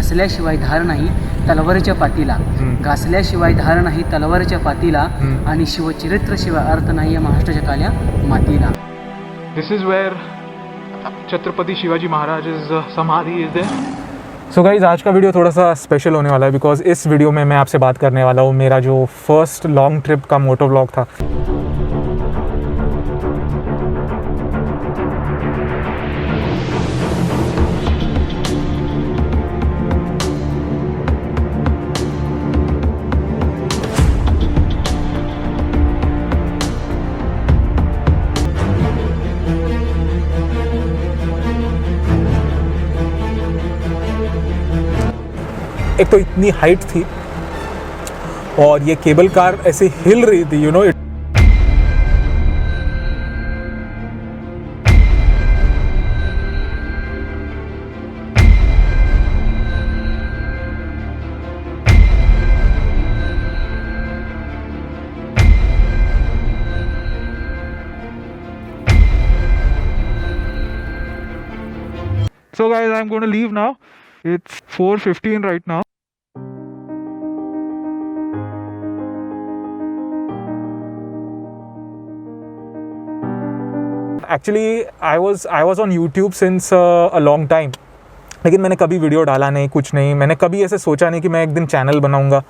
घासल्याशिवाय धार नाही तलवारीच्या पातीला, घासल्याशिवाय धार नाही तलवारीच्या पातीला, आणि शिवचरित्रशिवाय अर्थ नाही या महाराष्ट्राच्या काल्या मातीला. This is where Chhatrapati Shivaji Maharaj samadhi is there. So guys, आज का वीडियो थोड़ा सा स्पेशल होने वाला है बिकॉज इस वीडियो में मैं आपसे बात करने वाला हूँ मेरा जो फर्स्ट लॉन्ग ट्रिप का मोटो व्लॉग था. एक तो इतनी हाइट थी और ये केबल कार ऐसे हिल रही थी, you know. So guys, I'm going to leave now. It's 4:15 right now. Actually, I was on YouTube since a long time. लेकिन मैंने कभी वीडियो डाला नहीं, कुछ नहीं. मैंने कभी ऐसे सोचा नहीं कि मैं एक दिन चैनल बनाऊंगा.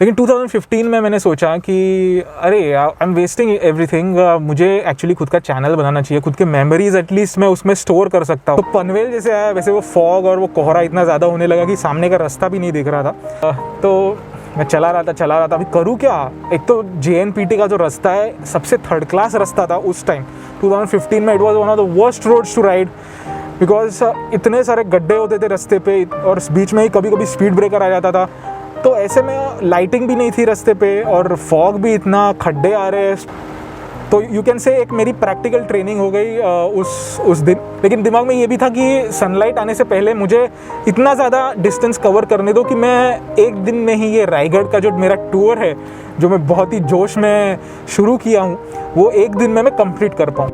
लेकिन 2015 में मैंने सोचा कि अरे आई एम वेस्टिंग एवरीथिंग, मुझे एक्चुअली खुद का चैनल बनाना चाहिए, खुद के मेमोरीज एटलीस्ट मैं उसमें स्टोर कर सकता हूँ. तो पनवेल जैसे आया वैसे वो फॉग और वो कोहरा इतना ज़्यादा होने लगा कि सामने का रास्ता भी नहीं दिख रहा था. तो मैं चला रहा था. अभी करूँ क्या? एक तो JNPT का जो रास्ता है सबसे थर्ड क्लास रास्ता था उस टाइम 2015 में. It was one of the worst roads to ride because इतने सारे गड्ढे होते थे रास्ते पे और बीच में ही कभी कभी स्पीड ब्रेकर आ जाता था. तो ऐसे में लाइटिंग भी नहीं थी रास्ते पे और फॉग भी इतना, खड्डे आ रहे हैं. तो यू कैन से एक मेरी प्रैक्टिकल ट्रेनिंग हो गई उस दिन. लेकिन दिमाग में ये भी था कि सनलाइट आने से पहले मुझे इतना ज़्यादा डिस्टेंस कवर करने दो कि मैं एक दिन में ही ये रायगढ़ का जो मेरा टूर है जो मैं बहुत ही जोश में शुरू किया हूँ वो एक दिन में मैं कंप्लीट कर पाऊँ.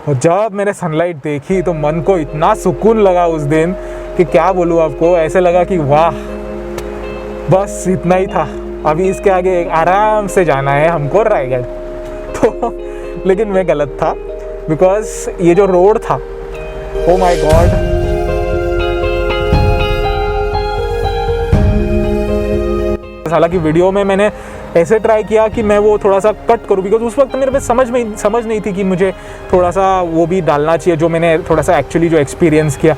और जब मैंने सनलाइट देखी तो मन को इतना सुकून लगा उस दिन कि क्या बोलूँ आपको. ऐसे लगा कि वाह, बस इतना ही था, अभी इसके आगे आराम से जाना है हमको रायगढ़. तो लेकिन मैं गलत था बिकॉज ये जो रोड था, ओ माय गॉड, हालांकि वीडियो में मैंने ऐसे ट्राई किया कि मैं वो थोड़ा सा कट करूँ बिकॉज उस वक्त मेरे पे समझ नहीं थी कि मुझे थोड़ा सा वो भी डालना चाहिए जो मैंने थोड़ा सा एक्चुअली जो एक्सपीरियंस किया.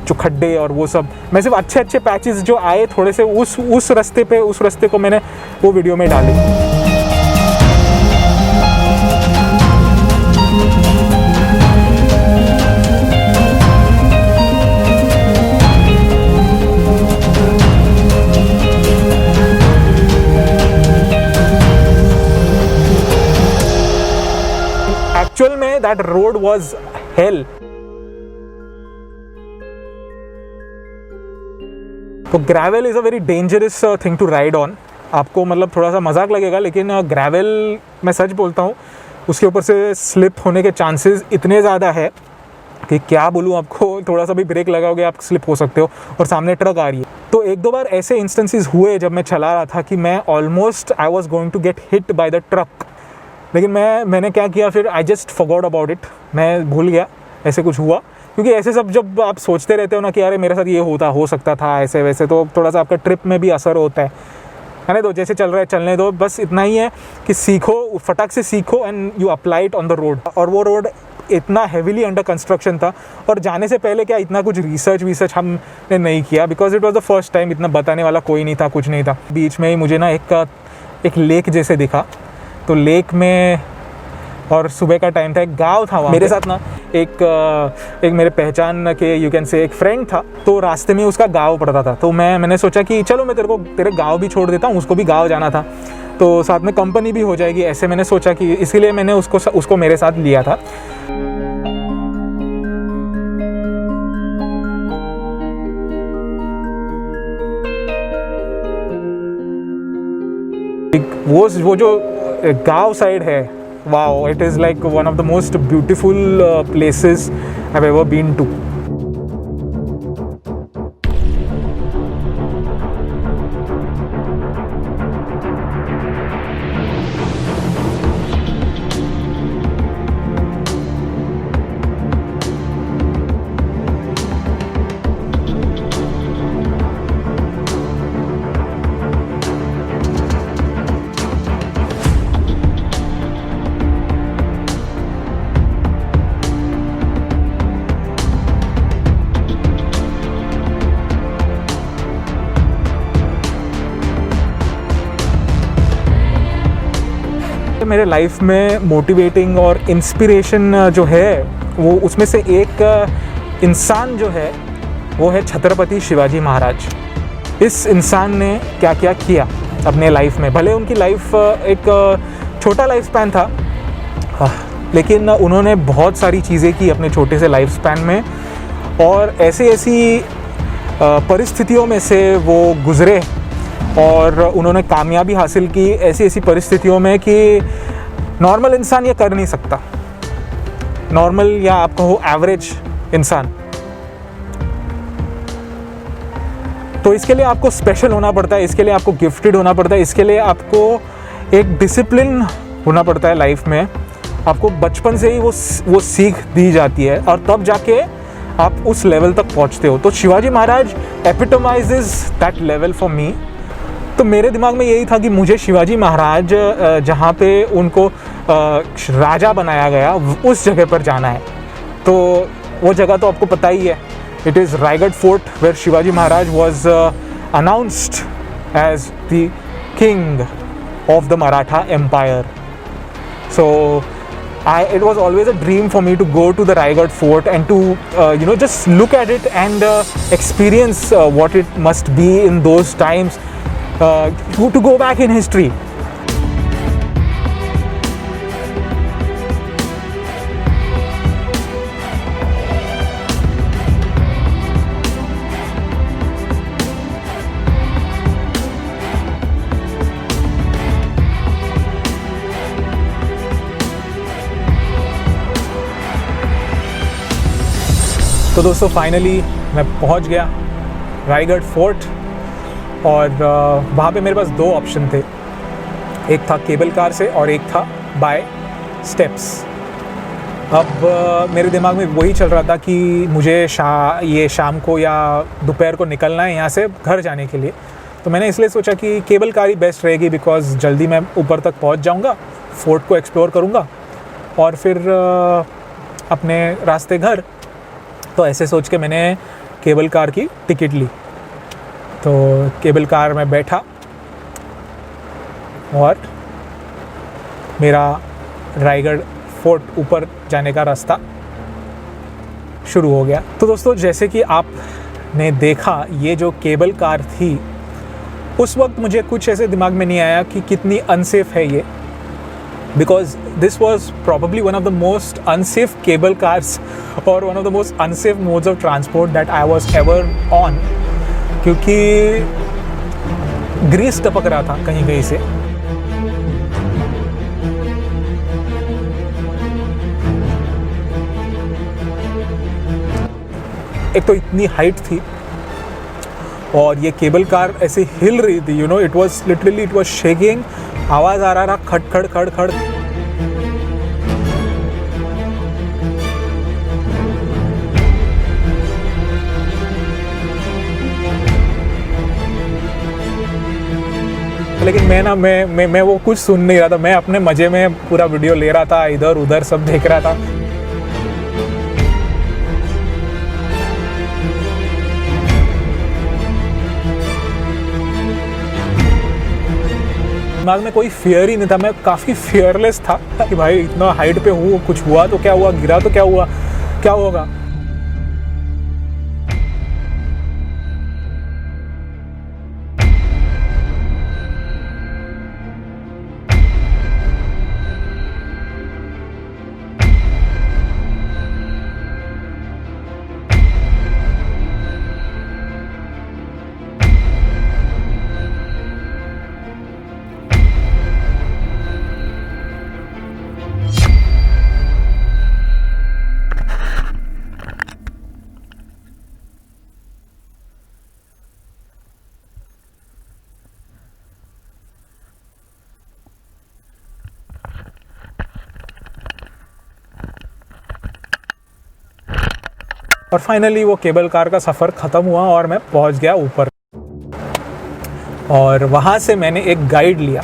जो खड्डे और वो सब, मैं सिर्फ अच्छे पैचेस जो आए थोड़े से उस रास्ते को मैंने वो वीडियो में डाले. एक्चुअल में दैट रोड वाज हेल. तो gravel is a very dangerous thing to ride on. आपको मतलब थोड़ा सा मजाक लगेगा लेकिन ग्रेवल, मैं सच बोलता हूँ, उसके ऊपर से स्लिप होने के चांसेस इतने ज़्यादा है कि क्या बोलूँ आपको. थोड़ा सा भी ब्रेक लगाओगे आप स्लिप हो सकते हो और सामने ट्रक आ रही है. तो एक दो बार ऐसे इंस्टेंसेस हुए जब मैं चला रहा था कि मैं almost I was going to get hit by the truck. लेकिन मैंने क्या किया फिर, I just forgot about it. मैं भूल गया ऐसे कुछ हुआ. क्योंकि ऐसे सब जब आप सोचते रहते हो ना कि अरे मेरे साथ ये हो सकता था ऐसे वैसे, तो थोड़ा सा आपका ट्रिप में भी असर होता है. रहने दो, जैसे चल रहा है चलने दो. बस इतना ही है कि सीखो, फटाक से सीखो and you apply it on the road. और वो रोड इतना हेविली अंडर कंस्ट्रक्शन था और जाने से पहले क्या इतना कुछ रिसर्च हमने नहीं किया because it was the first time. इतना बताने वाला कोई नहीं था, कुछ नहीं था. बीच में ही मुझे ना एक लेक जैसे दिखा. तो लेक में, और सुबह का टाइम था, एक गांव था वहाँ मेरे साथ ना, एक मेरे पहचान के यू कैन से एक फ्रेंड था. तो रास्ते में उसका गांव पड़ता था. तो मैंने सोचा कि चलो मैं तेरे गांव भी छोड़ देता हूँ, उसको भी गांव जाना था तो साथ में कंपनी भी हो जाएगी. ऐसे मैंने सोचा कि इसीलिए मैंने उसको मेरे साथ लिया था. वो जो गांव साइड है, wow, it is like one of the most beautiful places I have ever been to. मेरे लाइफ में मोटिवेटिंग और इंस्पिरेशन जो है, वो उसमें से एक इंसान जो है वो है छत्रपति शिवाजी महाराज। इस इंसान ने क्या क्या किया अपने लाइफ में, भले उनकी लाइफ एक छोटा लाइफ स्पैन था, लेकिन उन्होंने बहुत सारी चीज़ें की अपने छोटे से लाइफ स्पैन में, और ऐसी परिस्थितियों में से वो गुज़रे और उन्होंने कामयाबी हासिल की ऐसी परिस्थितियों में कि नॉर्मल इंसान ये कर नहीं सकता। नॉर्मल या आप कहो एवरेज इंसान। तो इसके लिए आपको स्पेशल होना पड़ता है, इसके लिए आपको गिफ्टेड होना पड़ता है, इसके लिए आपको एक डिसिप्लिन होना पड़ता है लाइफ में। आपको बचपन से ही वो सीख दी जाती है और तब जाके आप उस लेवल तक पहुंचते हो। तो Shivaji Maharaj एपिटोमाइजेज that level for me. तो मेरे दिमाग में यही था कि मुझे शिवाजी महाराज जहाँ पे उनको राजा बनाया गया उस जगह पर जाना है। तो वो जगह तो आपको पता ही है, it is Raigad fort where Shivaji Maharaj was announced as the king of the Maratha empire. So it was always a dream for me to go to the Raigad fort and to just look at it and experience what it must be in those times, to go back in history. तो दोस्तों finally मैं पहुंच गया Raigarh fort, और वहाँ पे मेरे पास दो ऑप्शन थे, एक था केबल कार से और एक था बाय स्टेप्स। अब मेरे दिमाग में वही चल रहा था कि मुझे ये शाम को या दोपहर को निकलना है यहाँ से घर जाने के लिए। तो मैंने इसलिए सोचा कि केबल कार ही बेस्ट रहेगी, बिकॉज़ जल्दी मैं ऊपर तक पहुँच जाऊँगा, फोर्ट को एक्सप्लोर करूँगा और फिर अपने रास्ते घर। तो ऐसे सोच के मैंने केबल कार की टिकट ली। तो केबल कार में बैठा और मेरा रायगढ़ फोर्ट ऊपर जाने का रास्ता शुरू हो गया। तो दोस्तों जैसे कि आपने देखा, ये जो केबल कार थी उस वक्त मुझे कुछ ऐसे दिमाग में नहीं आया कि कितनी अनसेफ है ये, because this was probably one of the most unsafe cable cars or one of the most unsafe modes of transport that I was ever on, क्योंकि ग्रीस टपक रहा था कहीं कहीं से। एक तो इतनी हाइट थी और ये केबल कार ऐसे हिल रही थी, it was literally, it was shaking. आवाज़ आ रहा था खड़ खड़ खड़ खड़। लेकिन मैं वो कुछ सुन नहीं रहा था, मैं अपने मज़े में पूरा वीडियो ले रहा था, इधर उधर सब देख रहा था। दिमाग में कोई फियर ही नहीं था, मैं काफ़ी फियरलेस था कि भाई इतना हाइट पे हूँ, कुछ हुआ तो क्या हुआ, गिरा तो क्या हुआ, क्या होगा। और फाइनली वो केबल कार का सफ़र ख़त्म हुआ और मैं पहुंच गया ऊपर। और वहाँ से मैंने एक गाइड लिया,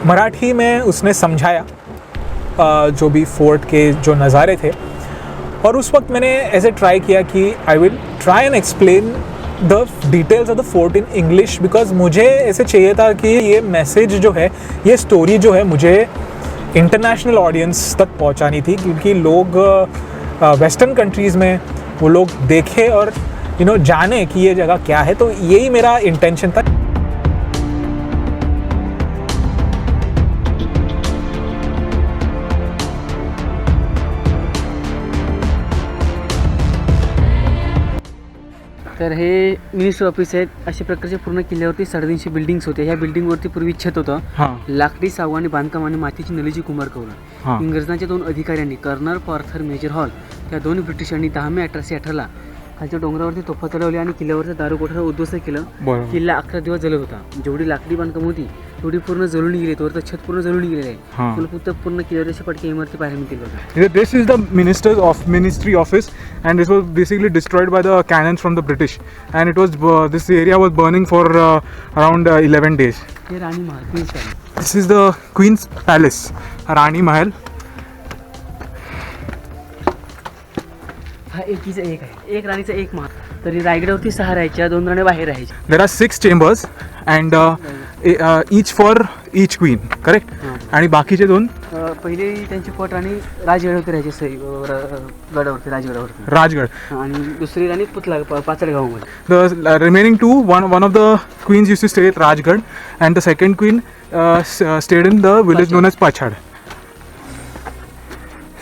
मराठी में उसने समझाया जो भी फोर्ट के जो नज़ारे थे। और उस वक्त मैंने ऐसे ट्राई किया कि I will try and explain the details of the fort in English, because मुझे ऐसे चाहिए था कि ये मैसेज जो है, ये स्टोरी जो है, मुझे इंटरनेशनल ऑडियंस तक पहुंचानी थी, क्योंकि लोग वेस्टर्न कंट्रीज़ में वो लोग देखें और जाने कि ये जगह क्या है। तो यही मेरा इंटेंशन था। तर हे मिनिस्टर ऑफिस आहेत. अशा प्रकारच्या पूर्ण किल्ल्यावरती 350 बिल्डिंग्स होत्या. ह्या बिल्डिंगवरती पूर्वी छत होतं. लाकडी सागवानी बांधकाम आणि मातीची नलीची कुंभार कवलं. इंग्रजांच्या 2 अधिकाऱ्यांनी कर्नल पार्थर मेजर हॉल त्या 2 ब्रिटिशांनी 10 मे 1818ला खालच्या डोंगरावरती तोफा चढवल्या आणि किल्ल्यावरचं दारुकोठा उद्ध्वस्त केलं. किल्ला 11 दिवस जलत होता. जेवढी लाकडी बांधकाम होती तेवढी पूर्ण जळून गेली. तर छत पूर्ण जळून गेलेलं आहे. तुला फक्त पूर्ण किल्ल्यावरच्या पटकी इमारती पाहायला मिळतील बघा. This is the ministry office, and this was basically destroyed by the cannons from the British, and it was this area was burning for around 11 days. हे Rani Mahal, queen's palace. This is the Queen's Palace, Rani Mahal. हा एकीचा एक आहे. एक राणीचा एक महाल. तरी रायगडावरती 6 राहायच्या, 2 राण्या बाहेर राहायच्या. There are 6 chambers and each for each queen, correct? आणि बाकीचे 2 पहिले त्यांची पट राणी राजगडावरती राहायची. गडावरती, राजगडावरती. राजगड. आणि दुसरी राणी पाचडगावमध्ये. The remaining 2, one of the queens used to stay at Rajgarh, and the second queen stayed in the village known as Pachad.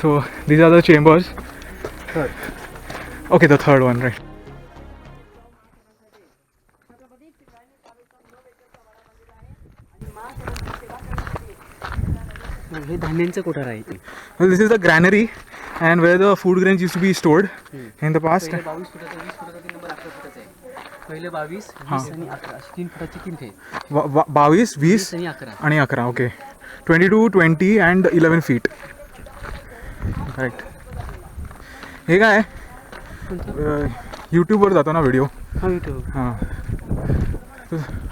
So these are the chambers. Third. Okay, the third one, right. हे धान्यांचं कोठार आहे. Well, this is the granary and where the food grains used to be stored in the past. 22 फुटाचा, 20 फुटाचा, 3 number 11 फुटाचा आहे. पहिले 22, 20 आणि 11 अशी 3 फुटाची 3 थे. 22, 20 आणि 11. आणि 11. Okay. 22, 20 and 11 feet. Correct. हे काय यूट्यूबवर जातो ना व्हिडिओ. हा युट्यूब. हां.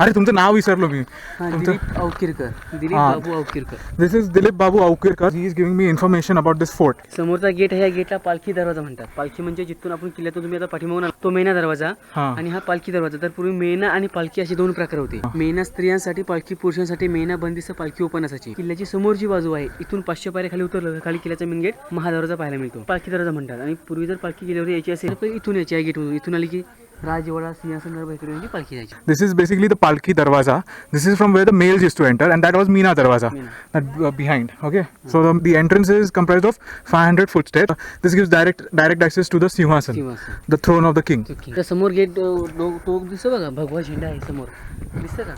अरे तुमचं नाव विसरलो मी. Dilip Avkirkar. Dilip Babu Avkirkar. This is Dilip Babu Avkirkar. He is giving me information about this fort. समोरचा गेट आहे. या गेटला पालखी दरवाजा म्हणतात. पालखी म्हणजे जिथून आपण किल्ल्यातून तुम्ही आता पाठीमागून तो मेना दरवाजा आणि हा पालखी दरवाजा. तर पूर्वी मेना आणि पालखी असे 2 प्रकार होते. मेना स्त्रियांसाठी, पालखी पुरुषांसाठी. मेना बंदिस्त, पालखी ओपन असायची. किल्ल्याची समोरची बाजू आहे. इथून 500 पायऱ्या खाली उतरलं खाली किल्ल्याचा मेन गेट महादरवाजा पाहायला मिळतो. पालखी दरवाजा म्हणतात. आणि पूर्वी जर पालखी गेल्यावर यायची असेल तर इथून यायची. या गेटमधून इथून आली की राजवाडा, सिंहासन दरबार इकडे म्हणजे पालखी जायची. This is basically the Palki Darwaza. This is from where the males used to enter, and that was Meena Darwaza. That behind. Okay, so the entrance is comprised of 500 footsteps. This gives direct access to the Sinhasan, the throne of the king. त्या समोर gate टोक दिसतो बघा. भगवा झेंडा आहे समोर, दिसतं का?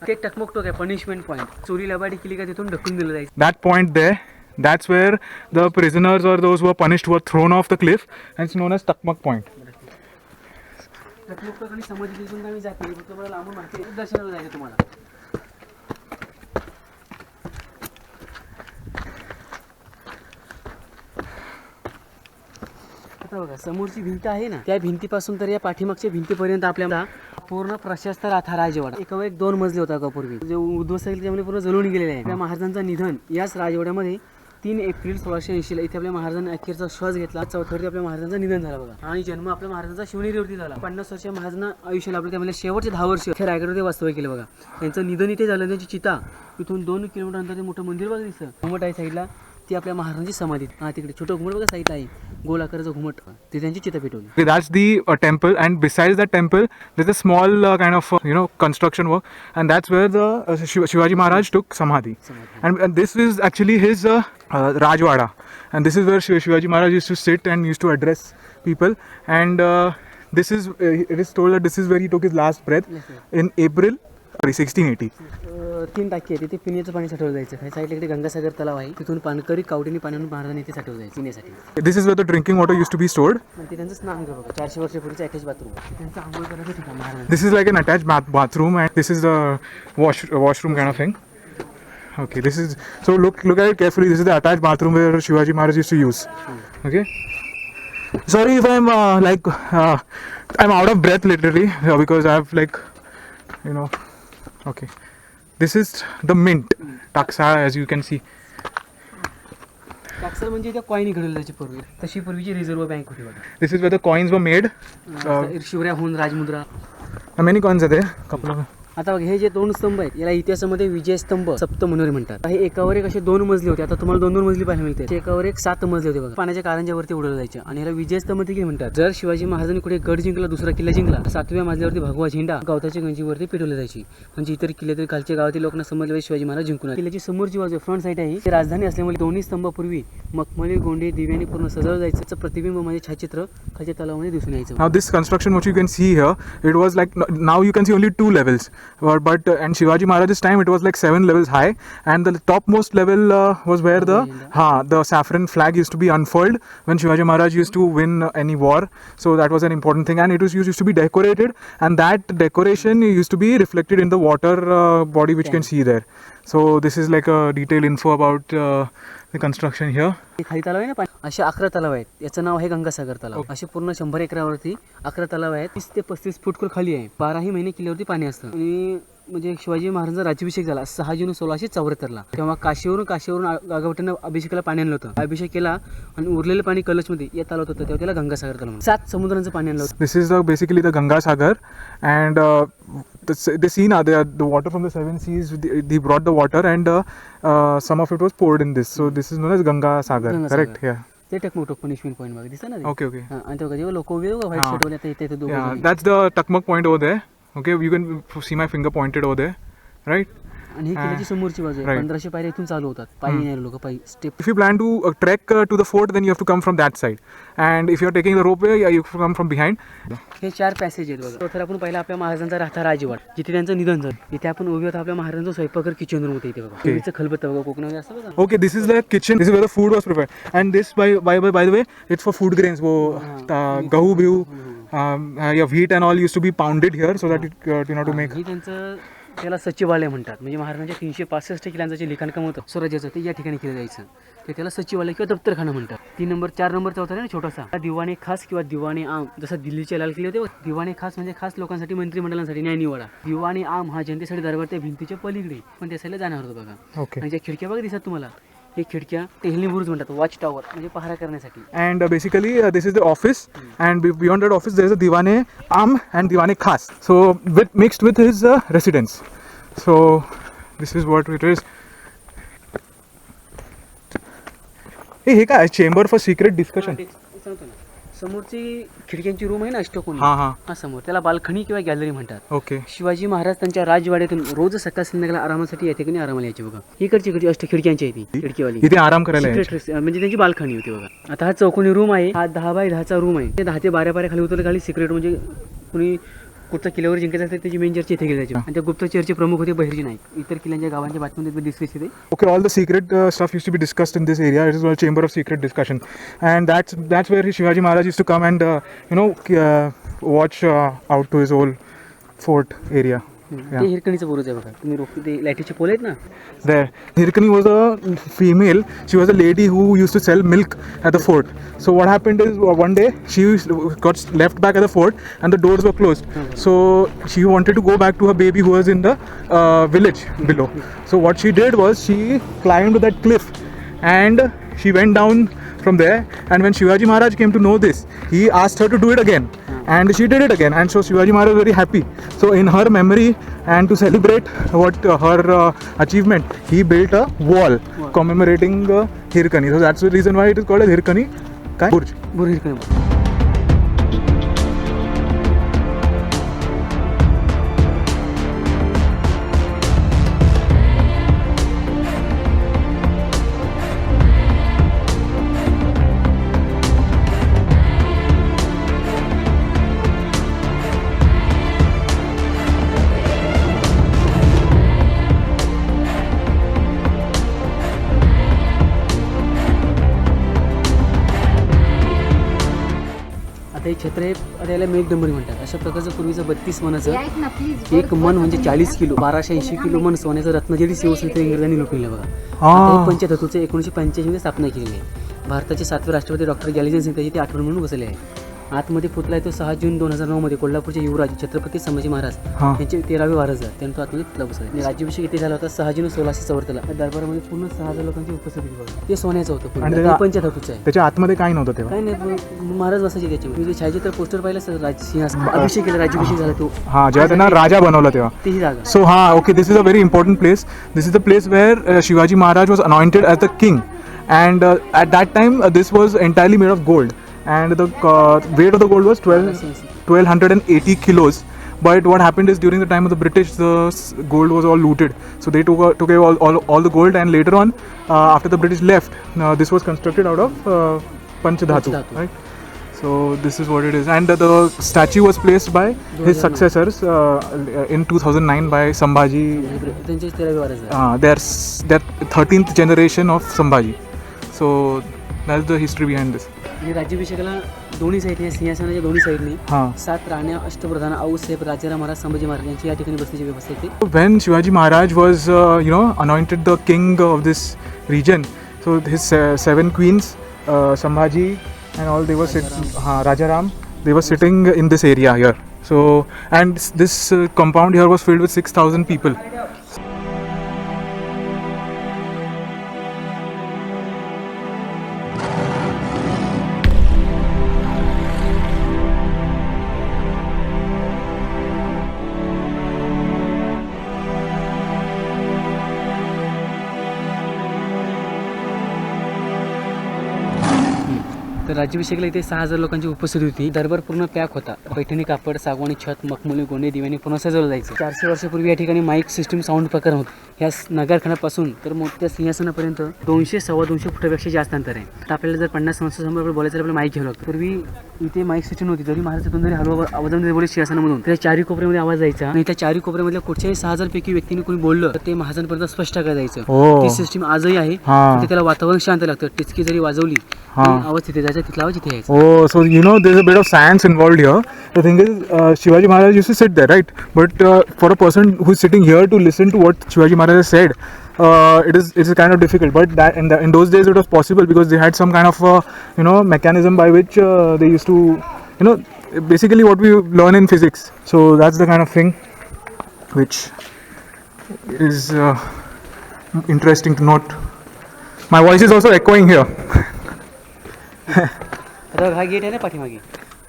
ते टकमक टोक आहे. Punishment point. चोरी लबाडी केली का तिथून ढकलून दिलं जायचं. That point there, that's where the prisoners or those who were punished were thrown off the cliff, and it's known as Takmak Point. Takmak टोक आणि समाधी तिथून आम्ही जात नाही. तुम्हाला लांबून माहिती आहे, दर्शनाला जायचं तुम्हाला. आता बघा समोरची भिंत आहे ना, त्या भिंतीपासून तर या पाठीमागच्या भिंतीपर्यंत आपल्याला पूर्ण प्रशस्त राथा राजवाडा. एका वेळी 2 मजले होता का पूर्वी. जे उद्ध्वस्त केले त्यामुळे पूर्ण जळून गेलेले आहे. त्या महाराजांचं निधन याच राजवाड्यामध्ये 3 एप्रिल 1680 ला इथे आपल्या महाराजांनी अखेरचा श्वास घेतला. 4थी आपल्या महाराजांचं निधन झालं बघा. आणि जन्म आपल्या महाराजांचा शिवनेरीवरती झाला. 50 वर्ष महाराजांना आयुष्य लाभलं. त्यामुळे शेवटचे 10 वर्ष इथे रायगडमध्ये वास्तव्य केलं बघा. त्यांचं निधन इथे झालं. त्यांची चिता इथून 2 किलोमीटर अंतर मोठं मंदिर बघा दिसतं. घुमट आहे साईडला. ती आपल्या महाराजांची समाधी. हा तिकडे छोटं घुमट बघा साईडला आहे. गोल आकाराचं घुमट. ते त्यांची चिता पेटवली. Okay, that's the temple, and besides that temple, there's a small kind of construction work, and that's where the Shivaji Maharaj took samadhi. And this is actually his Rajwada, and this is where Shivaji Maharaj used to sit and used to address people. And this is it is told that this is where he took his last breath in April 1680. 3 टाकी आहे. तिथे पिण्याचं पाणी साठवलं जायचं. काही साईडला इकडे गंगासागर तलाव आहे. तिथून पानकरी कावडीने पाण्यानं महाराजांनी इथे साठवलं जायचं पिण्यासाठी. This is where the drinking water used to be stored. आणि ते त्यांचं स्नानगृह बघा. 400 वर्षापूर्वीचं अटॅच बाथरूम. त्यांचं आंघोळ करायचं ठिकाण महाराज. This is like an attached bathroom, and this is the washroom kind of thing. Okay, this is so look at it carefully. This is the attached bathroom where Shivaji Maharaj used to use. Okay. Sorry if I'm I'm out of breath literally because I've like, you know, okay. This is the mint, Taxa, as you can see. टाक्सर म्हणजे त्या coin घडवली त्याची पूर्वी, तशी पूर्वीची reserve bank होती बघा. This is where the coins were made. शिवऱ्याहून Rajmudra. Many coins are there. Couple of. आता बघा हे जे दोन स्तंभ आहेत याला इतिहासामध्ये विजय स्तंभ सप्तमनोरी म्हणतात. हे एकावर एक असे 2 मजली होते. आता तुम्हाला 2-2 मजली पाहायला मिळते. एकावर एक 7 मजली होते बघा. पाण्याच्या कारंज्यावरती उडवलं जायचं आणि याला विजय स्तंभ देखील म्हणतात. जर शिवाजी महाराजांनी कुठे गड जिंकला, दुसरा किल्ला जिंकला, 7व्या मजल्यावरती भगवा झेंडा गवताच्या गंजीवरती पेटवले जायची. म्हणजे इतर किल्ले तरी खालच्या गावातील लोकांना समजले शिवाजी महाराज जिंकून आले. किल्ल्याची समोरची बाजू फ्रंट साईड आहे ही राजधानी असल्यामुळे दोन्ही स्तंभापूर्वी मखमली गोंडे दिव्याने पूर्ण सजवलं जायचं. त्याचं प्रतिबिंब म्हणजे छायाचित्र खालच्या तलावामध्ये दिसून यायचं. Now this construction what you can see here, it was like, now you can see only 2 levels, but and Shivaji Maharaj's time it was like 7 levels high, and the topmost level was where the saffron flag used to be unfurled when Shivaji Maharaj used to win any war. So that was an important thing, and it was used to be decorated, and that decoration used to be reflected in the water body which you can see there. So this is like a detailed info about the construction here. खाली तलाव आहे ना, असे 11 तलाव आहेत. याचं नाव आहे गंगासागर तलाव. असे पूर्ण 100 एकरावरती 11 तलाव आहेत. 30 ते 35 फूट खोल खाली आहे. 12ही महिने किल्ल्यावरती पाणी असतं. आणि म्हणजे शिवाजी महाराजांचा राज्याभिषेक झाला 6 जून 1674ला. तेव्हा काशीवरून गागाभट्टांना अभिषेकाला पाणी आणलं होतं. अभिषेक केला आणि उरलेलं पाणी कलशमध्ये या तलावात होतं. तेव्हा त्याला गंगासागर तलाव म्हणतात. 7 समुद्रांचं पाणी आणलं होतं. This is basically the Ganga Sagar, and the sea now, the water from the 7 seas, they brought the water, and some of it was poured in this. So this is known as Ganga Sagar, correct? Yeah. ते Takmak punishment point बघा दिसतं ना. Okay, okay. आणि तेव्हा जेव्हा लोक उभे white shirt वाले आता इथे दोघं Yeah, that's the Takmak point over there. Okay, you can see my finger pointed over there, right? आणि ही किल्ल्याची समोरची बाजू आहे. 1500 पायऱ्या इथून चालू होतात. पायी येणारे लोक पायी step. If you plan to trek to the fort, then you have to come from that side. And if you are taking the ropeway, you have to come from behind. हे 4 पॅसेज आहेत बघा. तर आपण पहिला आपल्या महाराजांचा राहता राजवाड, जिथे त्यांचं निधन झालं. इथे आपण उभे होतो. आपल्या महाराजांचं स्वयंपाकघर किचन रूम होतं इथे बघा. पूर्वीचं खलबत्ता बघा कोकणामध्ये असतं बघा. Okay, this is the kitchen. This is where the food was prepared. And this, by the way, it's for food grains. Gahu bihu, yeah, wheat and all used to be pounded here so that it, to make. हे त्यांचं त्याला सचिवालय म्हणतात. म्हणजे महाराजांच्या 365 किल्ल्यांचं जे लिखाणकाम होतं स्वराज्याचं ते या ठिकाणी केलं जायचं. ते त्याला सचिवालय किंवा दप्तरखाना म्हणतात. 3 नंबर 4 नंबरचा होता ना छोटासा दिवाणे खास किंवा दिवाणे आम. जसं दिल्लीचे लाल किल्ले होते. दिवाणे खास म्हणजे खास लोकांसाठी, मंत्रिमंडळांसाठी न्याय निवाडा. दिवाणे आम हा जनतेसाठी दरबार त्या भिंतीच्या पलीकडे पण त्या साईडला जाणार होतं बघा. Okay. आणि ज्या खिडक्या बघा दिसत तुम्हाला, हे खिडक्या टेहलनी बुरुज म्हणतात. वॉच टॉवर म्हणजे पहारा करण्यासाठी. And basically this is the office, and beyond that office there is a Diwane Am and Diwane Khas. So mixed with his residence. So this is what it is. हे काय chamber for secrete discussion. समोरची खिडक्यांची room आहे ना अष्टकोनी, हा हा समोर त्याला balcony किंवा gallery म्हणतात. ओके. शिवाजी महाराज त्यांच्या राजवाड्यातून रोज सकाळ संध्याकाळी आरामासाठी या ठिकाणी आरामाला यायचे बघा. इकडची अष्ट खिडक्यांची आहे ती खिडकीवाली. इथे आराम करायला म्हणजे त्यांची बाल्कनी होती बघा. आता हा चौकोनी रूम आहे. हा 10 बाय 10चा रूम आहे. 10 ते 12 पायऱ्या खाली उतरले खाली सिक्रेट म्हणजे कुणी कुठच्या किल्ल्यावर जिंकायचं असते त्याची मेन चर्चा इथे केली जायची. आणि त्या गुप्त चर्चे प्रमुख होते बहिर्जी नाईक. इतर किल्ल्यांच्या गावांच्या बातम्यांमध्ये डिस्कस होते. Okay, all the secret stuff used to be discussed in this area. It is called chamber of secret discussion, and that's where Shivaji Maharaj used to come and watch out to his whole fort area. ते हिरकणीचं बुरुज आहे बघा. तुम्ही रोखी ते लाईटीचे पोल आहेत ना. There, Hirkani was a female. She was a lady who used to sell milk at the fort. So what happened is one day she got left back at the fort and the doors were closed. So she wanted to go back to her baby who was in the village below. So what she did was she climbed that cliff and she went down from there. And when Shivaji Maharaj came to know this, he asked her to do it again. And she did it again, and so Shivaji Maharaj was very happy. So in her memory and to celebrate what her achievement, he built a wall commemorating Hirkani. So that's the reason why it is called as Hirkani Burj. बुरुज हिरकणी. हे छत्र आहे. आता याला मेघडंबरी म्हणतात. अशा प्रकारचं पूर्वीचं 32 मनाचं एक मन म्हणजे 40 किलो 1280 किलो मन सोन्याचं रत्नजडी शिवसंत इंग्रजांनी लुटलेलं बघा. आता हे पंचधातूचं 1985 मध्ये स्थापना केलेली आहे. भारताचे 7वे राष्ट्रपती डॉक्टर ग्यालीजन सिंग त्याची ते आठवण म्हणून बसले आहे. आतमध्ये पुतळा आहे तो 6 जून 2009 मध्ये कोल्हापूरचे युवराज छत्रपती संभाजी महाराज हां. यांचे 13वे वारसदार त्यांचा आतमध्ये पुतळा बसला आणि राज्याभिषेक इथे झाला होता 6 जून 1674 ला. दरबारामध्ये पूर्ण 6000 लोकांची उपस्थिती होती. ते सोन्याचं होतं आणि पूर्ण. त्याच्या- ते पंचधातूचं आहे. त्याच्या आतमध्ये काही नव्हतं तेव्हा. काही नाही महाराज बसायचे त्याच्यामध्ये. म्हणजे छायाचित्र पोस्टर पाहिलं सर सिंहासन अभिषेक केला राज्याभिषेक झाला तो हां, जेव्हा त्यांना राजा बनवलं तेव्हा. तीही जागा. So, okay, this is a very important place. This is the place where Shivaji Maharaj was anointed as the king, and at that time this was entirely made of gold, and the weight of the gold was 1280 kilos. But what happened is during the time of the British, the gold was all looted. So they took away all the gold, and later on, after the British left, this was constructed out of Panchadhatu, right? So this is what it is, and the statue was placed by his successors in 2009 by Sambhaji. त्यांचे 13वे वारसदार. They're 13th generation of Sambhaji. So that's the history behind this. आणि राज्याभिषेकाला दोन्ही साईडने सिंहासनाच्या दोन्ही साईडने हां. 7 राण्या अष्टप्रधान आऊसाहेब राजाराम महाराज संभाजी महाराज यांची या ठिकाणी बसण्याची व्यवस्था आहे. When Shivaji Maharaj was anointed the king of this region, so his 7 queens, Sambhaji and all, they were Rajaram, they were sitting in this area here. So, and this compound here was filled with 6,000 people. तर राज्याभिषेकला इथे 6000 लोकांची उपस्थिती होती. दरबार पूर्ण pack होता. पैठणी कापड, सागवानी छत, मखमली गोंडे दिव्याने पूर्ण सजवलं जायचं. 400 वर्षापूर्वी या ठिकाणी माईक सिस्टीम साऊंड प्रकरण होतं. ह्या नगरखान्यापासून तर मोठ्या सिंहासनापर्यंत 200-250 फुटापेक्षा जास्त अंतर आहे. तर आपल्याला जर 50 माणसासमोर बोलायचं आपल्याला माईक घ्यावं लागतं. पूर्वी इथे माईक सिस्टीम नव्हती. जरी महाराजातून जरी हलवा आवाजामध्ये बोलले सिंहासनामधून त्या चारी कोपऱ्यामध्ये आवाज जायचा आणि त्या चारी कोपऱ्यामधल्या कुठच्याही 6000 पैकी व्यक्तीने कोणी बोललं तर ते महाराजांपर्यंत स्पष्ट काय जायचं. ती सिस्टीम आजही आहे. हां. त्याला वातावरण शांत लागतं. टिचकी जरी वाजवली आवाज तिथे जायचा, तिथला आवाज तिथे यायचा. Oh, so there's a bit of science involved here. The thing is, Shivaji Maharaj used to sit there, right? But for a person who's sitting here to listen to what Shivaji Maharaj has said, it's kind of difficult. But that in those days it was possible because they had some kind of mechanism by which they used to basically what we learn in physics. So that's the kind of thing which is interesting to note. My voice is also echoing here. रग हा gate आहे ना पाठीमागे,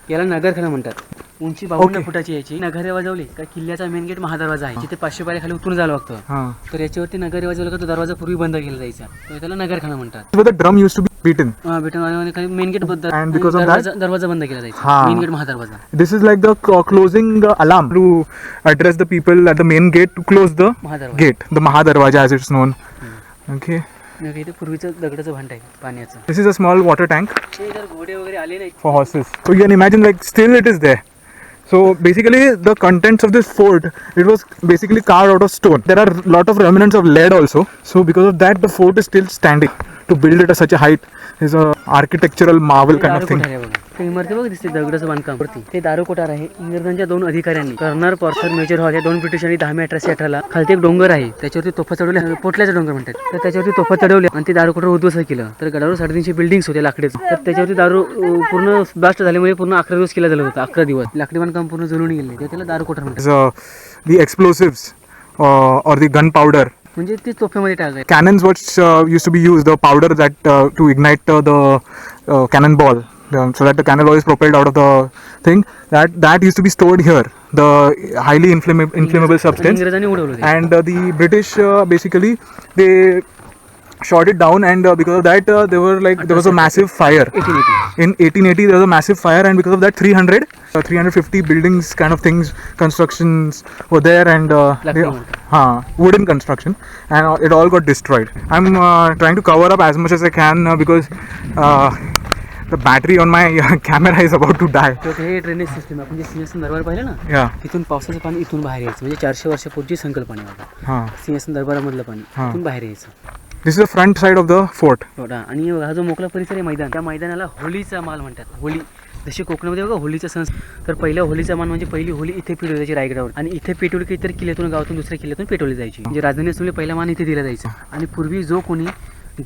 याला नगरखाना म्हणतात. उंची 52 फुटाची याची. नगरे वाजवली का किल्ल्याचा मेन गेट महादरवाजा आहे, जिथे 500 पायऱ्या खाली उतरून जावं लागतं. हां. तर याच्यावरती नगरे वाजवलं का तो दरवाजा पूर्वी बंद केला जायचा, तर त्याला नगरखाना म्हणतात. Where the drum used to be beaten. बेटन खाली मेन गेट बंद, And because of that- दरवाजा बंद केला जायचा. हां. Main gate Mahadarwaja. This is like the closing alarm to address the people at the main gate to close the Mahadarwaja. gate, the Mahadarwaja as it's known. Okay. इथे पूर्वीचं दगडाचं भांड आहे पाण्याचं. This is a small water tank ते जर घोडे वगैरे आले नाही for horses. So you can imagine, like, still it is there. So basically the contents of this fort, it was basically carved out of stone. There are a lot of remnants of lead also. So because of that the fort is still standing. To build it at such a height is a architectural marvel kind of thing. दारू कोठार आहे बघा. ते इमारती बघ दिसते दगडाचं बांधकाम वरती. ते दारू कोठार आहे. इंग्रजांच्या 2 अधिकाऱ्यांनी कर्नल पॉर्थर मेजर हॉल या 2 ब्रिटिशांनी 10 मे 1818 ला खालती एक डोंगर आहे, त्याच्यावरती तोफा चढवल्या, पोटल्याचा डोंगर म्हणतात. तर त्याच्यावरती तोफा चढवल्या आणि ते दारू कोठार उद्ध्वस्त केलं. तर गडावर 350 बिल्डिंग्स होते लाकडीचे. तर त्याच्यावरती दारू पूर्ण ब्लास्ट झाल्यामुळे पूर्ण 11 दिवस केला झालं होतं. 11 दिवस लाकडी बांधकाम पूर्ण जळून गेले. त्याला दारू कोठार म्हणतात. The explosives or the gunpowder. म्हणजे ते तोफेमध्ये टाकायचं. Cannons which used to be used, the powder that to ignite the cannonball, so that the cannonball is propelled out of the thing, that used to be stored here, the highly inflammable substance. इंग्रजांनी उडवलं ते. And the British basically they shot it down, and because of that there was a massive fire 1880. in 1880. There was a massive fire, and because of that 350 buildings kind of things, constructions were there, and wooden construction, and it all got destroyed. I'm trying to cover up as much as I can because the battery on my camera is about to die. तर हे drainage system आपण जे सिंहासन दरबार पाहिलं ना, Yeah. तिथून पावसाचं पाणी इथून बाहेर यायचं. म्हणजे 400 वर्षापूर्वीची संकल्पना आहे बघा. सिंहासन दरबारामधलं पाणी इथून बाहेर यायचं. This is the front side of the fort. बघा. आणि हा जो मोकळा परिसर आहे मैदान, त्या मैदानाला होलीचा माल म्हणतात. होली जशी कोकणामध्ये बघा होलीचा सण, तर पहिल्या होलीचा मान म्हणजे पहिली होली इथे पेटवली जायची रायगडावर, आणि इथे पेटवली की इतर किल्ल्यातून गावातून दुसऱ्या किल्ल्यातून पेटवली जायची. म्हणजे राजधानी असल्यामुळे पहिला मान इथे दिला जायचा. आणि पूर्वी जो कोणी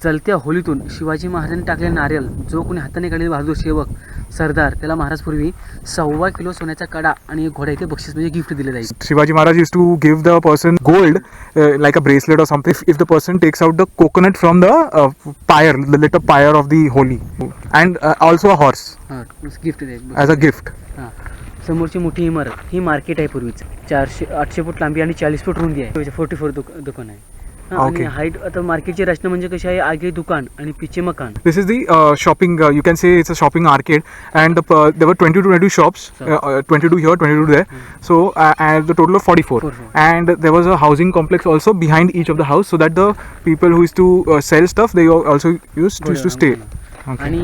जलत्या होलीतून शिवाजी महाराजांनी टाकलेला नारळ जो कोणी हाताने काढलेला बहादूर सेवक सरदार त्याला महाराज पूर्वी 1.25 किलो सोन्याचा कडा आणि एक घोडा इथे बक्षीस म्हणजे गिफ्ट दिले जाईल. Shivaji Maharaj used to give the person gold, like a bracelet or something, if the person takes out the coconut from the pyre, the lit up pyre of the holy, and also a horse gift द्यायचं. as a gift. हां, समोरची मोठी इमारत ही market आहे पूर्वीच. 800 फूट लांबी आणि 40 फूट रुंदी आहे. 44 दुकान आहे. हां, आणि Okay. हाईट आता मार्केटची रचना म्हणजे कशी आहे, आगे दुकान आणि पिछे मकान. This is the shopping. You can say it's a shopping arcade, and there were 20 to 22 shops, 22 here, 22 there. So and the total of 44. 44. And there was a housing complex also behind each of the house, so that the people who used to sell stuff, they also used to stay. Okay. आणि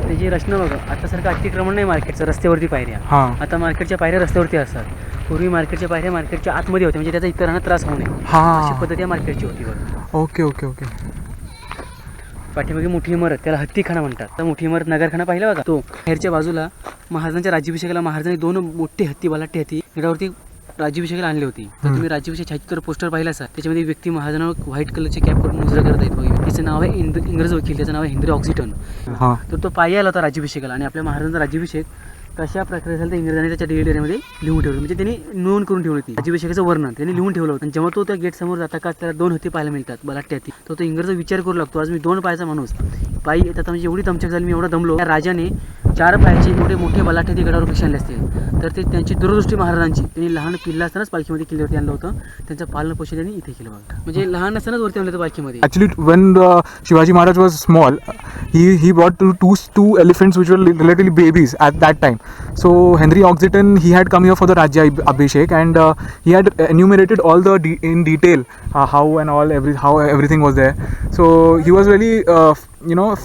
त्याची रचना बघा, आता सारखं अतिक्रमण नाही मार्केटचं, रस्त्यावरती पायऱ्या. हां. आता मार्केटच्या पायऱ्या रस्त्यावरती असतात. पूर्वी मार्केटच्या पायऱ्या मार्केटच्या आतमध्ये होत्या म्हणजे त्याचा इतरांना त्रास होऊ नये हां. अशी पद्धती या मार्केटची होती बघा. Okay. पाठीमागे मोठी इमारत त्याला हत्तीखाना म्हणतात. तर मोठी इमारत नगरखाना पाहिला बघा तो. बाहेरच्या बाजूला महाराजांच्या राज्याभिषेकाला महाराजांनी 2 मोठे हत्ती बलाढ्य हत्ती गडावरती राज्याभिषेकाला आणली होती. तर तुम्ही राज्याभिषेक छायाचित्र पोस्टर पाहिला असा त्याच्यामध्ये व्यक्ती महाराजांवर व्हाईट कलरची कॅप करून मुजरा करत आहेत बघा. त्याचं नाव आहे इंग्रज वकील, त्याचं नाव आहे हेनरी ऑक्सिटन. हां. तर तो पायी आला होता राज्याभिषेकाला आणि आपल्या महाराजांचा राज्याभिषेक कशा प्रकारे झाला तर इंग्रजांनी त्याच्या डेअरीमध्ये लिहून ठेवलं, म्हणजे त्यांनी नोंद करून ठेवली होती. राज्याभिषेकाचं वर्णन त्यांनी लिहून ठेवलं होतं. आणि जेव्हा तो त्या गेट समोर जाता का त्याला 2 हत्ती पाहायला मिळतात बलाढ्य हत्ती. तो इंग्रज विचार करू लागतो, आज मी 2 पायाचा माणूस पायी येतात म्हणजे एवढी दमछाक झाली, मी एवढा दमलो. त्या राजाने 4 पायाचे एवढे मोठे बलाढ्य हत्ती गडावर कसे आणले असतील. तर ते त्यांची दूरदृष्टी महाराजांची, त्यांनी लहान पिल्ला असतानाच पालखीमध्ये किल्ल्यावरती आणलं होतं. त्यांचं पालन पोषण त्यांनी इथे केलं बघा. म्हणजे लहान असतानाच वरती आणलं होतं पालखीमध्ये. Actually, when Shivaji Maharaj was small, he brought two elephants which were relatively babies at that time. So Henry Oxyton, he had come here for the Rajya Abhishek, and he had enumerated all the in detail how and all how everything was there. So he was really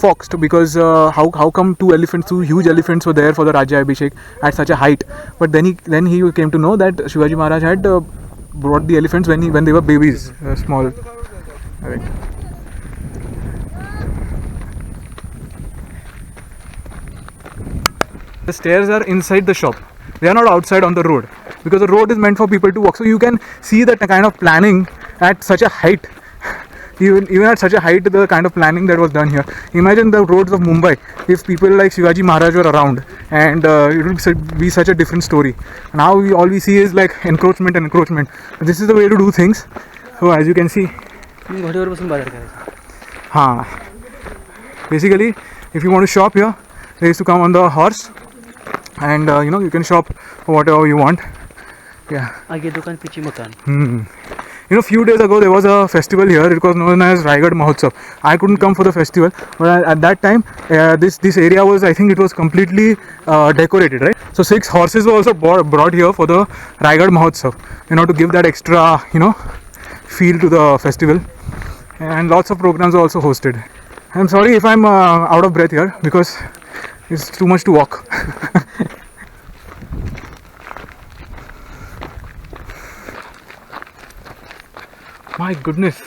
foxed because how come 2 huge elephants were there for the Rajya Abhishek at such a height. But then he came to know that Shivaji Maharaj had brought the elephants when they were babies, small. Right. The stairs are inside the shop. They are not outside on the road because the road is meant for people to walk. So you can see that kind of planning at such a height. Even at such a height, the kind of planning that was done here. Imagine the roads of Mumbai if people like Shivaji Maharaj were around, and it would be such a different story. Now all we see is like encroachment. This is the way to do things. So as you can see, घोड्यावर बसून बाजार करायचा. हाँ, basically if you want to shop here, they used to come on the horse, and you can shop whatever you want. Yeah. आगे दुकान पिछे मकान. Few days ago there was a festival here. It was known as Raigad Mahotsav. I couldn't come for the festival, but at that time this area was, I think it was completely decorated, right? So 6 horses were also brought here for the Raigad Mahotsav, to give that extra feel to the festival, and lots of programs are also hosted. I'm sorry if I'm out of breath here because it's too much to walk. My goodness,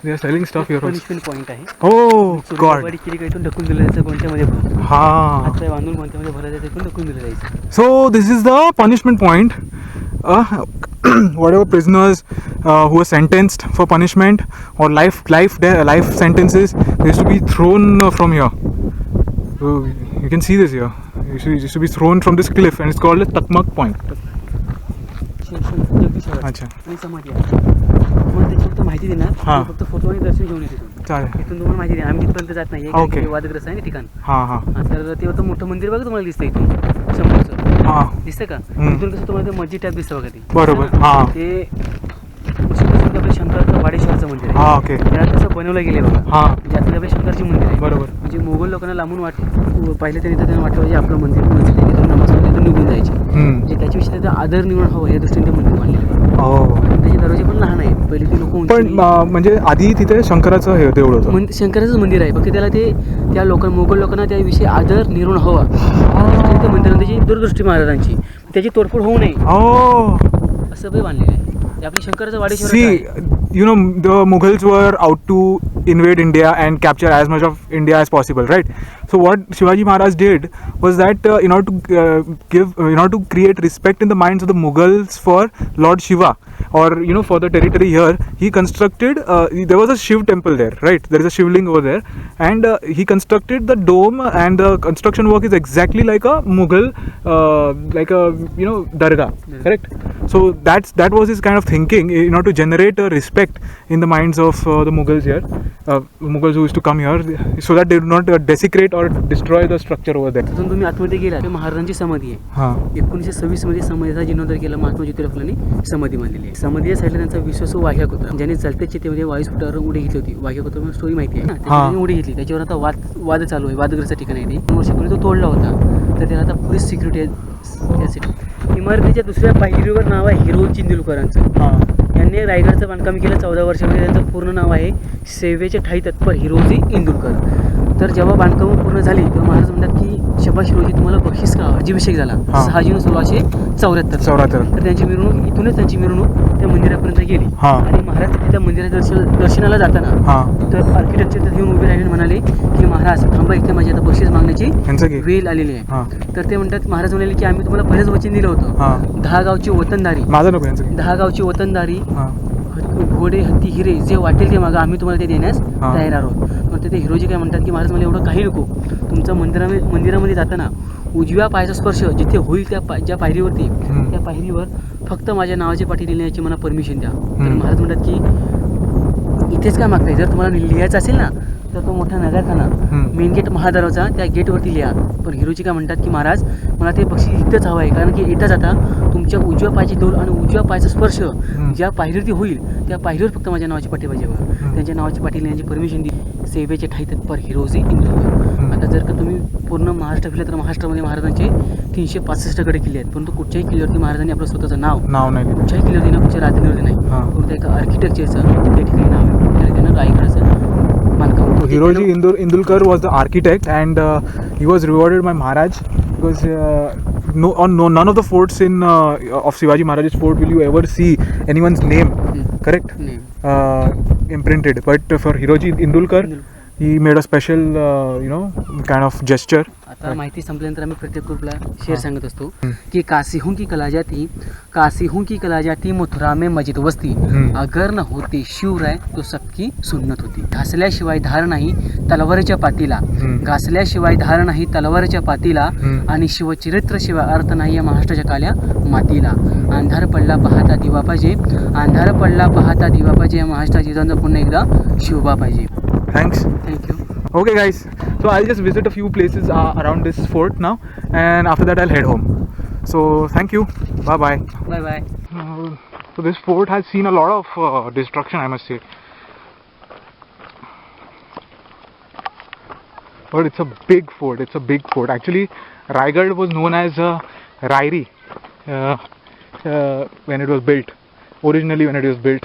they are selling stuff here also. Punishment point आहे. Oh God. वाडी केली काही ढकलून दिलं जायचं कोणत्यामध्ये भरून. Ha. हातपाय बांधून कोणत्यामध्ये भरायचं तिथून ढकलून दिलं जायचं. So this is the punishment point. Whatever prisoners who were sentenced for punishment or life sentences, they used to be thrown from here. So you can see this here. It used to be thrown from this cliff, and it's called a Takmak Point. Jagdish अच्छा. आणि समाधी आहे. तुम्हाला त्याची फक्त माहिती देणार. हां. फक्त फोटो आणि दर्शन घेऊन येते. चालेल. इथून तुम्हाला माहिती देणार. आम्ही तिथपर्यंत जात नाही. Okay. वादग्रस्त आहे ना ठिकाण. हां. हां, तर ते होतं मोठं मंदिर बघा तुम्हाला दिसतं इथून समोरचं. हां. दिसतं का? हम्म. इथून कसं तुम्हाला ते मस्जिद टाईप दिसतं बघा ते. बरोबर. हां. हां. ते आपल्या शंकराचं वाडेश्वरचं मंदिर आहे. हां. Okay. त्याला तसं बनवलं गेलं बघा. हां. म्हणजे आपल्या शंकरची मंदिर आहे. बरोबर. म्हणजे मोगल लोकांना लांबून पाहिलं तरी त्यांना वाटलं पाहिजे आपलं मंदिर मस्जिद आहे, तिथून नमाज पढून तिथून निघून जायचे. म्हणजे त्याच्याविषयी त्याचा आदर निर्माण हवं या दृष्टीने ते मंदिर बांधलेलं आहे. त्याचे दरवाजे पण लहान आहेत. पहिले ते लोक पण म्हणजे आधी तिथे शंकराचं हे देऊळ होतं. शंकराचंच मंदिर आहे. फक्त त्याला त्या मोगल लोकांना त्याविषयी आदर निर्माण हवा त्या मंदिरात त्याची दूरदृष्टी महाराजांची त्याची तोडफोड होऊ नये असं बांधलेलं आहे. ते आपली शंकराचं Wadeshwar See, you know, the Mughals were out to invade India and capture as much of India as possible, right? So what Shivaji Maharaj did was that in order to in order to create respect in the minds of the Mughals for Lord Shiva, or you know, for the territory here, he constructed there was a Shiv temple there, right? There is a Shivling over there, and he constructed the dome, and the construction work is exactly like a Mughal like a, you know, dargah, correct? So that was his kind of thinking in order to generate a respect in the minds of the Mughals here, Mughals who used to come here, so that they do not desecrate or destroy the structure over there. तिथून तुम्ही आतमध्ये गेला तर महाराजांची समाधी आहे. हाँ 1926 मध्ये समाधीचा जीर्णोद्धार केला. महात्मा ज्योतिराव फुलेंनी समाधी बांधलेली आहे. समाधीच्या साईडला त्यांचा विश्वासू वाघ्या कुत्रा, ज्याने चलत्या चितेमध्ये वायुस्फोटावर उडी घेतली होती. वाघ्या कुत्रा स्टोरी माहिती आहे ना, त्याने उडी घेतली. त्याच्यावर आता वाद चालू आहे, वादग्रस्त ठिकाण आहे ते. 2 वर्षापूर्वी तो तोडला होता, तर त्याला आता पोलीस सिक्युरिटी आहे त्यासाठी. इमारतीच्या दुसऱ्या पायरीवर नाव आहे हिरोजी इंदुलकरांचं. हाँ यांनी रायगडचं बांधकाम केलं 14 वर्षामध्ये. त्यांचं पूर्ण नाव आहे सेवेचे ठाई तत्पर हिरोजी इंदुलकर. तर जेव्हा बांधकाम पूर्ण झाली तेव्हा महाराज म्हणतात की शबाश हिरोजी, तुम्हाला बक्षीस का अभिषेक झाला 6 जून 1674. तर त्यांची मिरवणूक इथूनच त्यांची मिरवणूक त्या मंदिरापर्यंत गेली. आणि महाराज त्या मंदिराच्या दर्शनाला जाताना तर आर्किटेक्चर येऊन उभे राहिले, म्हणाले की महाराज थांबा, इथे माझी आता बक्षीस मागण्याची वेळ आलेली आहे. तर ते म्हणतात, महाराज म्हणाले की आम्ही तुम्हाला पहिलेच वचन दिलं होतं, 10 गावची वतनदारी, 10 गावची वतनदारी, घोडे, हत्ती, हिरे जे वाटेल ते मागा, आम्ही तुम्हाला ते देण्यास तयार आहोत. मग ते हिरोजी काय म्हणतात की महाराज मला एवढं काही नको, तुमचं मंदिरामध्ये जाताना उजव्या पायाचा स्पर्श जिथे होईल त्या ज्या पायरीवरती, त्या पायरीवर फक्त माझ्या नावाची पाठी लिहिण्याची मला परमिशन द्या. तर महाराज म्हणतात की इथेच काय मागताय, जर तुम्हाला लिहायचं असेल ना तर तो मोठा नगरखाना मेन गेट महाद्वाराचा त्या गेटवरती लिहा. पण हिरोजी काय म्हणतात की महाराज मला ते बक्षीस इथंच हवं आहे, कारण की येता जाता तुमच्या उजव्या पायाची डोल आणि उजव्या पायाचा स्पर्श ज्या पायरीवरती होईल त्या पायरीवर फक्त माझ्या नावाची पाठी पाहिजे बघा. त्यांच्या नावाची पाठी लिहिण्याची परमिशन दिली. सेवेचे ठाई तत्पर हिरोजी इंदुलकर. आता जर का तुम्ही पूर्ण महाराष्ट्र फिरले तर महाराष्ट्रामध्ये महाराजांचे 365 गड किल्ले आहेत, परंतु कुठच्याही किल्ल्यावरती महाराजांनी आपलं स्वतःचं नाव नाही, कुठच्याही किल्ल्यावरती ना, कुठच्या राजधानीवरती नाही, परंतु एका आर्किटेक्चरचं त्या ठिकाणी नाव आहे, तर त्यानं रायगडाचं बांधकाम. Hiroji Indulkar was the architect, and he was rewarded by Maharaj because none of the forts of Shivaji Maharaj's fort will you ever see anyone's name, correct? Imprinted. But for Hiroji Indulkar, he made a special kind of gesture. आता माहिती संपल्यानंतर आम्ही प्रत्येक ग्रुपला share सांगत असतो की काशी हूँ की कला जाती मथुरा में मस्जिद वस्ती, अगर न होते शिवराय तो सबकी सुन्नत होती. घासल्याशिवाय धार नाही तलवारीच्या पातीला, घासल्याशिवाय धार नाही तलवारीच्या पातीला, आणि शिवचरित्र शिवाय अर्थ नाही या महाराष्ट्राच्या काल्या मातीला. अंधार पडला पाहता दिवा पाहिजे, अंधार पडला पाहता दिवा पाहिजे, या महाराष्ट्राची जिजाऊंचा पुन्हा एकदा शिवबा पाहिजे. Thanks. Thank you. Okay guys, so I'll just visit a few places around this fort now, and after that I'll head home. So thank you. Bye bye. Bye bye. So this fort has seen a lot of destruction, I must say. But it's a big fort. Actually, Raigad was known as Rairi when it was built. Originally when it was built,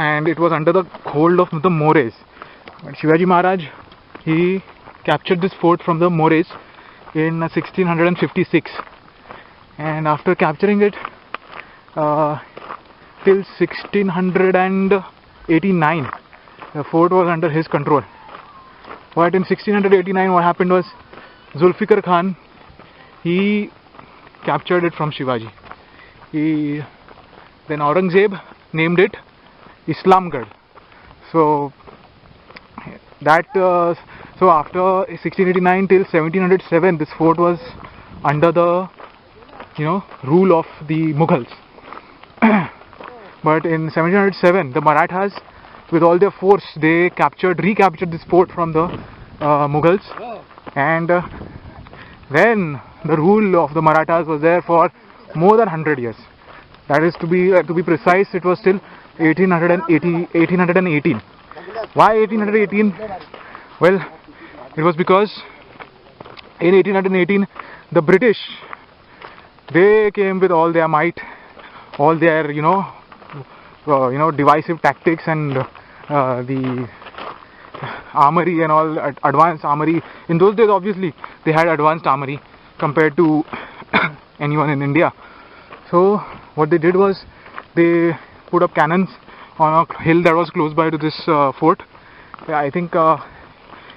and it was under the hold of the Mores. But Shivaji Maharaj, he captured this fort from the Mores in 1656, and after capturing it till 1689, the fort was under his control. But in 1689 what happened was Zulfikar Khan, he captured it from Shivaji. Then Aurangzeb named it Islamgarh. So after 1689 till 1707, this fort was under the rule of the Mughals. But in 1707, the Marathas, with all their force, they recaptured this fort from the Mughals, and then the rule of the Marathas was there for more than 100 years. That is, to be precise, it was till 1818. Why 1818? Well, it was because in 1818 the British, they came with all their might, all their divisive tactics, and the armory and all, advanced armory. In those days, obviously, they had advanced armory compared to anyone in India. So what they did was they put up cannons on a hill that was close by to this fort. I think that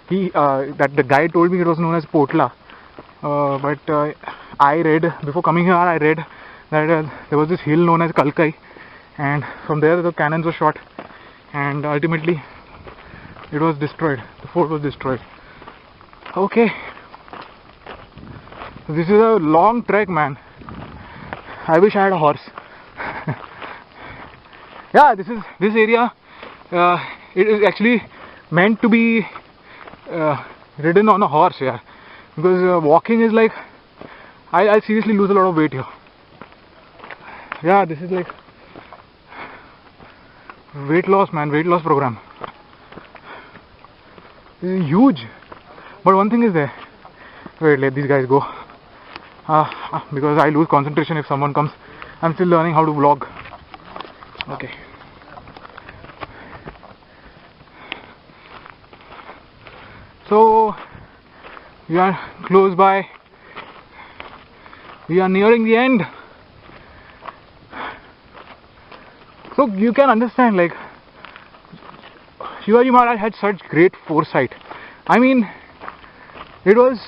the guide told me it was known as Potla. But I read, before coming here, I read that there was this hill known as Kalkai, and from there the cannons were shot, and ultimately it was destroyed. The fort was destroyed. Okay, this is a long trek, man. I wish I had a horse. Yeah, this area. It is actually meant to be ridden on a horse, yeah. Because walking is like, I seriously lose a lot of weight here. Yeah, this is like weight loss, man, weight loss program. This is huge. But one thing is there. Wait, let these guys go. Because I lose concentration if someone comes. I'm still learning how to vlog. Okay. So we are close by. We are nearing the end. So you can understand, like, Shivaji Maharaj had such great foresight. I mean, it was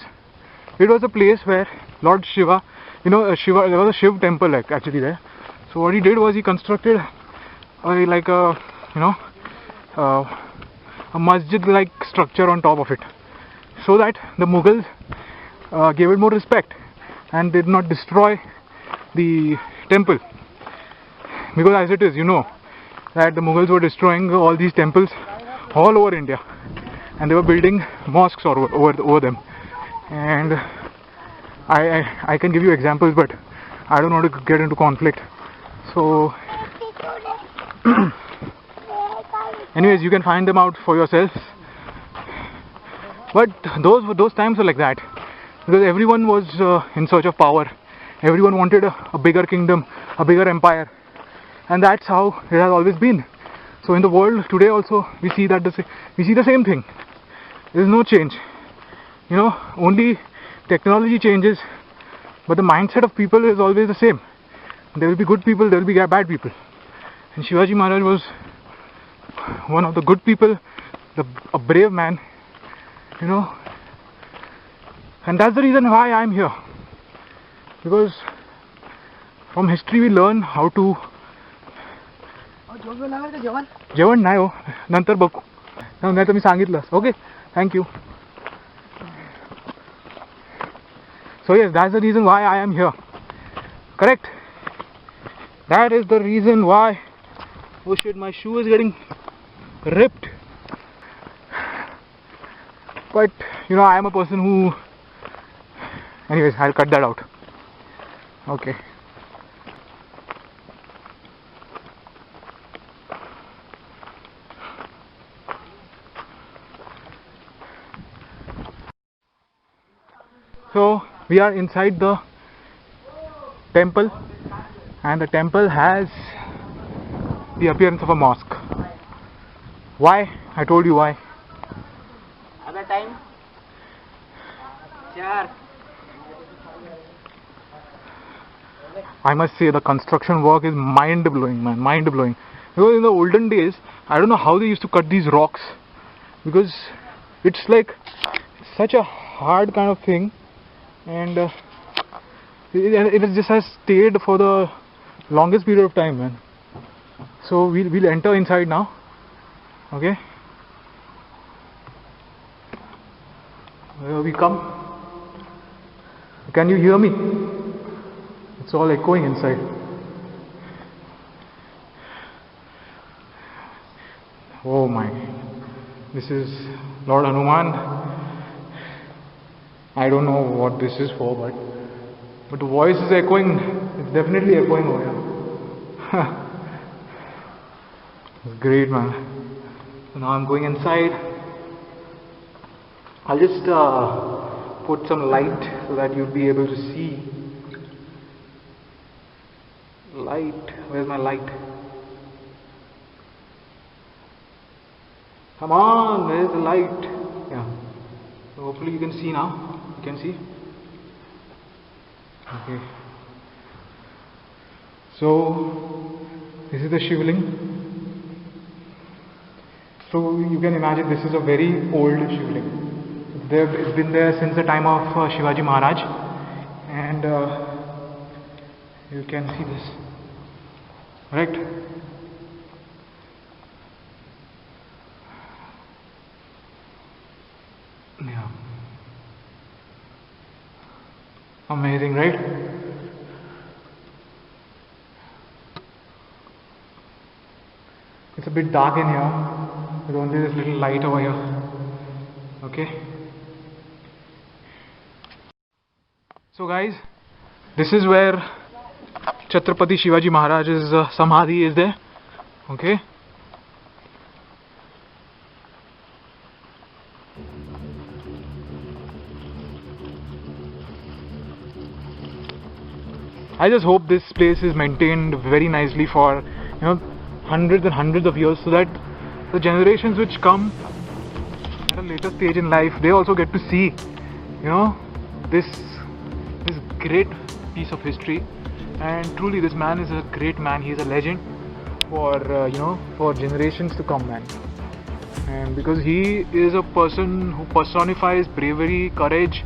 a place where Lord Shiva, there was a Shiv temple, like, actually there. So what he did was he constructed a masjid-like structure on top of it, so that the Mughals gave it more respect and did not destroy the temple. Because as it is, that the Mughals were destroying all these temples all over India, and they were building mosques over them. And I can give you examples, but I don't want to get into conflict. So anyways, you can find them out for yourselves. But those times were like that, because everyone was in search of power. Everyone wanted a bigger kingdom, a bigger empire, and that's how it has always been. So in the world today also, we see the same thing. There is no change. Only technology changes, but the mindset of people is always the same. There will be good people, there will be bad people. And Shivaji Maharaj was one of the good people, a brave man, and that's the reason why I'm here. Because from history we learn how to. जेवण नाही हो, नंतर बघू. नाही तर मी सांगितलंस. Okay, thank you. So yes, that's the reason why I am here. Correct? That is the reason why. Oh shit, my shoe is getting ripped. But I am a person who. Anyways, I'll cut that out. Okay. So we are inside the temple, and the temple has the appearance of a mosque. Why? I told you why. Other time? I must say the construction work is mind-blowing, man, mind-blowing. Because in the olden days, I don't know how they used to cut these rocks, because it's like such a hard kind of thing, and it just has stayed for the longest period of time, man. So we'll enter inside now. Okay. Here we come. Can you hear me? It's all echoing inside. Oh my. This is Lord Hanuman. I don't know what this is for, but the voice is echoing. It's definitely echoing over here. It's great, man. So now I'm going inside. I'll just put some light so that you'll be able to see. Light. Where's my light? Come on, where's the light? Yeah. So hopefully you can see now. You can see? Okay. So this is the Shivling. So you can imagine this is a very old Shivling. It's been there since the time of Shivaji Maharaj, and you can see this, right? Yeah. Amazing, right? It's a bit dark in here with only this little light over here. Okay. So guys, this is where Chhatrapati Shivaji Maharaj's Samadhi is there. Okay. I just hope this place is maintained very nicely for, you know, hundreds and hundreds of years, so that the generations which come at a later stage in life, they also get to see, you know, this great piece of history. And truly, this man is a great man. He is a legend for you know, for generations to come, man. And because he is a person who personifies bravery, courage,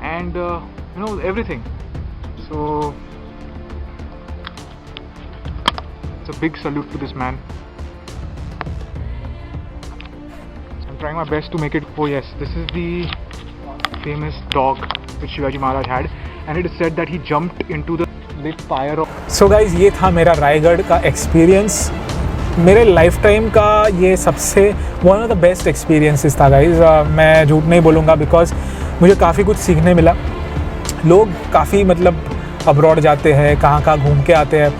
and you know, everything. So it's a big salute to this man. I'm trying my best to make it. Oh yes, this is the famous dog which Shivaji Maharaj had, and it is said that he jumped into the lit fire of. So guys, ये था मेरा रायगढ़ का experience. मेरे life time का ये सबसे one of the best experiences था guys. मैं झूठ नहीं बोलूँगा, बिकॉज मुझे काफ़ी कुछ सीखने मिला. लोग काफ़ी मतलब अब्रॉड जाते हैं, कहाँ घूम के आते हैं.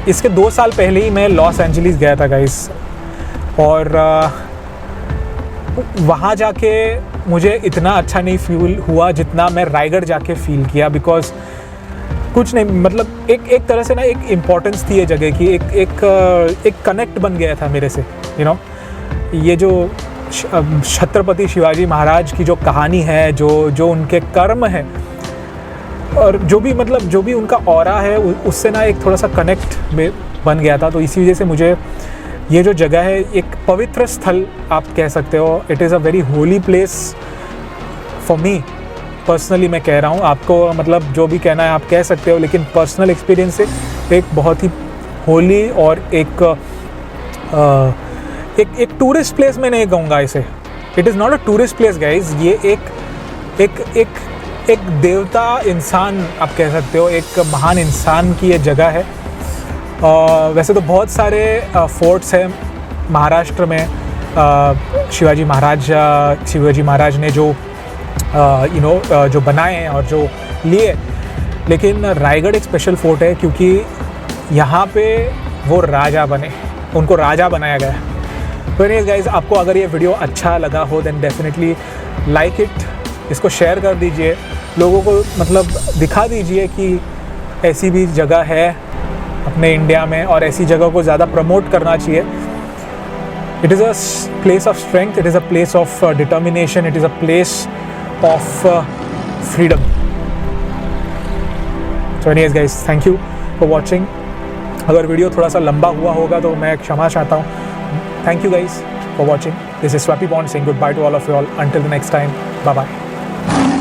इसके 2 साल पहले ही मैं लॉस एंजलिस गया था गाइस, और वहाँ जाके मुझे इतना अच्छा नहीं फील हुआ जितना मैं रायगढ़ जाके फील किया. बिकॉज कुछ नहीं, मतलब एक तरह से ना एक इम्पोर्टेंस थी ये जगह की. एक कनेक्ट बन गया था मेरे से, यू नो. ये जो छत्रपति शिवाजी महाराज की जो कहानी है, जो उनके कर्म है, और जो भी उनका ऑरा है, उससे ना एक थोड़ा सा कनेक्ट बन गया था. तो इसी वजह से मुझे ये जो जगह है, एक पवित्र स्थल आप कह सकते हो. It is a very holy place for me personally. मैं कह रहा हूँ, आपको मतलब जो भी कहना है आप कह सकते हो, लेकिन पर्सनल एक्सपीरियंस से एक बहुत ही होली और एक टूरिस्ट प्लेस मैं नहीं कहूँगा इसे. It is not a tourist place guys. ये एक देवता इंसान आप कह सकते हो, एक महान इंसान की ये जगह है. वैसे तो बहुत सारे फोर्ट्स हैं महाराष्ट्र में. शिवाजी महाराज ने जो जो बनाए हैं और जो लिए, लेकिन रायगढ़ एक स्पेशल फोर्ट है, क्योंकि यहाँ पे वो राजा बने, उनको राजा बनाया गया. तो एनीवेज गाइज, आपको अगर ये वीडियो अच्छा लगा हो देन डेफिनेटली लाइक इट. इसको शेयर कर दीजिए, लोगों को मतलब दिखा दीजिए कि ऐसी भी जगह है अपने इंडिया में, और ऐसी जगह को ज़्यादा प्रमोट करना चाहिए. It is a place of strength, it is a place of determination, it is a place of freedom. So anyways guys, thank you for watching. अगर वीडियो थोड़ा सा लंबा हुआ होगा तो मैं क्षमा चाहता हूँ. Thank you guys for watching. This is Swappy Bond saying goodbye to all of you all. Until the next time, bye bye.